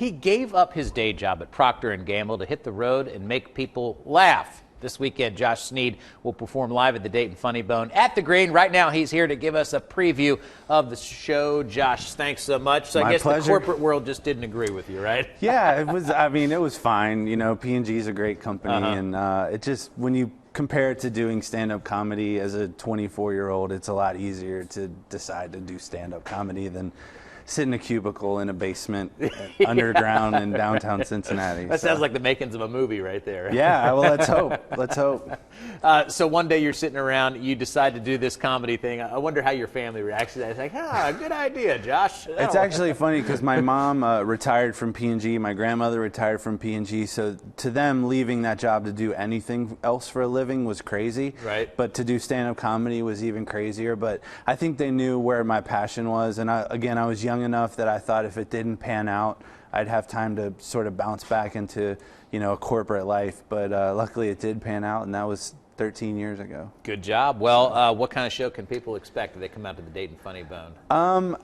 He gave up his day job at Procter & Gamble to hit the road and make people laugh. This weekend, Josh Sneed will perform live at the Dayton FunnyBone at the Green. Right now, he's here to give us a preview of the show. Josh, thanks so much. So I guess the corporate world just didn't agree with you, right? Yeah, it was. I mean, it was fine. You know, P&G is a great company, and it just, when you compare it to doing stand-up comedy as a 24-year-old, it's a lot easier to decide to do stand-up comedy than sit in a cubicle in a basement underground in downtown Cincinnati. That sounds like the makings of a movie right there. Yeah, well, let's hope. Let's hope. So one day you're sitting around, you decide to do this comedy thing. I wonder how your family reacts to that. It's like, good idea, Josh. It's actually funny because my mom retired from P&G. My grandmother retired from P&G. So to them, leaving that job to do anything else for a living was crazy. Right. But to do stand-up comedy was even crazier. But I think they knew where my passion was. And I was young enough that I thought if it didn't pan out, I'd have time to sort of bounce back into, you know, a corporate life. But luckily it did pan out, and that was 13 years ago. Good job. Well, what kind of show can people expect if they come out to the Dayton FunnyBone?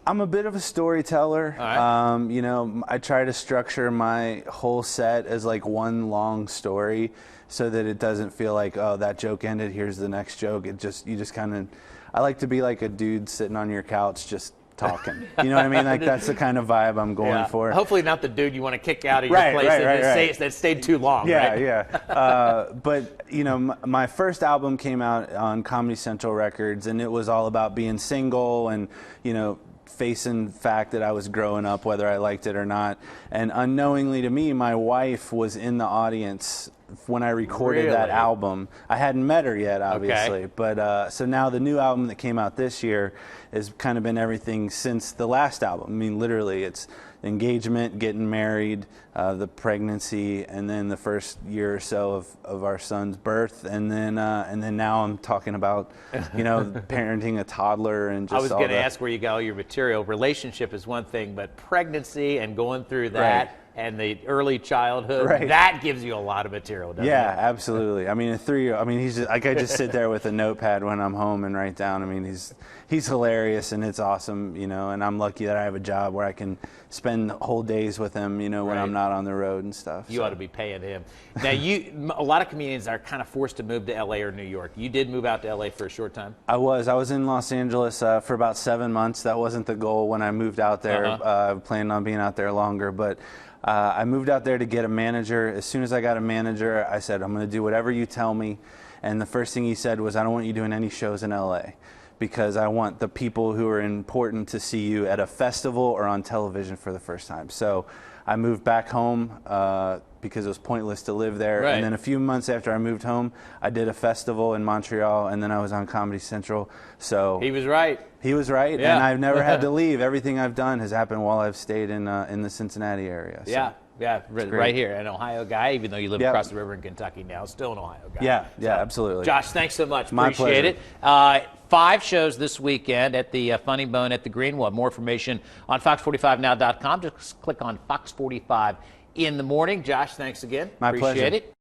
I'm a bit of a storyteller. All right. You know, I try to structure my whole set as like one long story so that it doesn't feel like, oh, that joke ended, here's the next joke. You just kind of, I like to be like a dude sitting on your couch just talking. You know what I mean? Like, that's the kind of vibe I'm going for. Hopefully not the dude you want to kick out of your place that stayed too long. Yeah. But, you know, my first album came out on Comedy Central Records, and it was all about being single and, you know, facing the fact that I was growing up, whether I liked it or not. And unknowingly to me, my wife was in the audience when I recorded that album. I hadn't met her yet, obviously. Okay. But so now the new album that came out this year has kind of been everything since the last album. I mean, literally, it's engagement, getting married, the pregnancy, and then the first year or so of our son's birth, and then now I'm talking about, you know, parenting a toddler and just. I was going to ask where you got all your material. Relationship is one thing, but pregnancy and going through that. Right. And the early childhood, right, that gives you a lot of material, doesn't it? Yeah, absolutely. I mean, a 3-year-old, I mean, he's just, like, I just sit there with a notepad when I'm home and write down. I mean, he's hilarious, and it's awesome, you know, and I'm lucky that I have a job where I can spend whole days with him, you know, when I'm not on the road and stuff. You ought to be paying him. Now, a lot of comedians are kind of forced to move to L.A. or New York. You did move out to L.A. for a short time? I was in Los Angeles for about 7 months. That wasn't the goal when I moved out there. I planned on being out there longer, but I moved out there to get a manager. As soon as I got a manager, I said, I'm going to do whatever you tell me. And the first thing he said was, I don't want you doing any shows in LA because I want the people who are important to see you at a festival or on television for the first time. So I moved back home because it was pointless to live there. Right. And then a few months after I moved home, I did a festival in Montreal, and then I was on Comedy Central. So he was right. He was right, yeah. And I've never had to leave. Everything I've done has happened while I've stayed in the Cincinnati area. So. Yeah, right here, an Ohio guy, even though you live across the river in Kentucky now, still an Ohio guy. Yeah, absolutely. Josh, thanks so much. My Appreciate pleasure. it. 5 shows this weekend at the FunnyBone at the Green. We'll have more information on fox45now.com. Just click on Fox 45 in the morning. Josh, thanks again. My Appreciate pleasure. it.